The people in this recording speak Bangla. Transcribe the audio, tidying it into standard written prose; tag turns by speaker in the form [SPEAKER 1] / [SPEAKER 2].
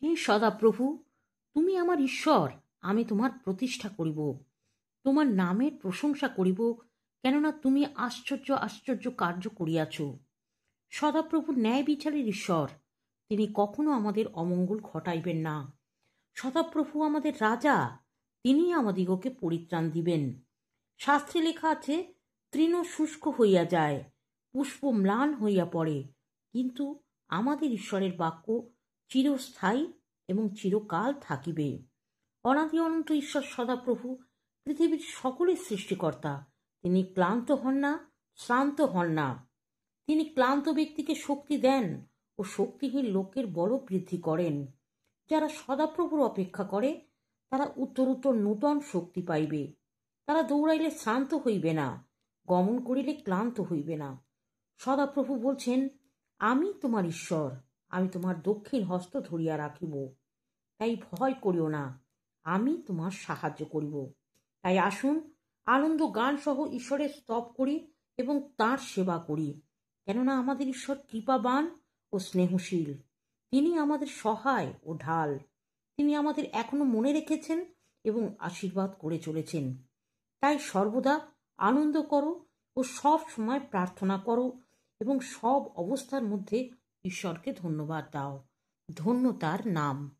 [SPEAKER 1] হে সদাপ্রভু, তুমি আমার ঈশ্বর, আমি তোমার প্রতিষ্ঠা করিব, তোমার নামের প্রশংসা করিব, কেননা তুমি আশ্চর্য আশ্চর্য কার্য করিয়াছ। সদাপ্রভু ন্যায় বিচারের ঈশ্বর, তিনি কখনো আমাদের অমঙ্গল ঘটাইবেন না। সদাপ্রভু আমাদের রাজা, তিনি আমাদিগকে পরিত্রাণ দিবেন। শাস্ত্রে লেখা আছে, তৃণ শুষ্ক হইয়া যায়, পুষ্প ম্লান হইয়া পড়ে, কিন্তু আমাদের ঈশ্বরের বাক্য চিরস্থায়ী এবং চিরকাল থাকিবে। অনাদি অনন্ত ঈশ্বর সদাপ্রভু পৃথিবীর সকলের সৃষ্টিকর্তা। তিনি ক্লান্ত হন না, শ্রান্ত হন না। তিনি ক্লান্ত ব্যক্তিকে শক্তি দেন ও শক্তিহীন লোকের বল বৃদ্ধি করেন। যারা সদাপ্রভুর অপেক্ষা করে তারা উত্তর উত্তর নূতন শক্তি পাইবে। তারা দৌড়াইলে শ্রান্ত হইবে না, গমন করিলে ক্লান্ত হইবে না। সদাপ্রভু বলছেন, আমি তোমার ঈশ্বর, আমি তোমার দক্ষিণ হস্ত ধরিয়া রাখিব, তাই ভয় করিও না, আমি তোমার সাহায্য করিব। তাই আসুন আনন্দ গান সহ ঈশ্বরের স্তব করি এবং তাঁর সেবা করি, কেননা আমাদের ঈশ্বর কৃপাবান ও স্নেহশীল। তিনি আমাদের সহায় ও ঢাল। তিনি আমাদের এখনো মনে রেখেছেন এবং আশীর্বাদ করে চলেছেন। তাই সর্বদা আনন্দ করো ও সব সময় প্রার্থনা করো এবং সব অবস্থার মধ্যে ঈশ্বরকে ধন্যবাদ দাও। ধন্য তার নাম।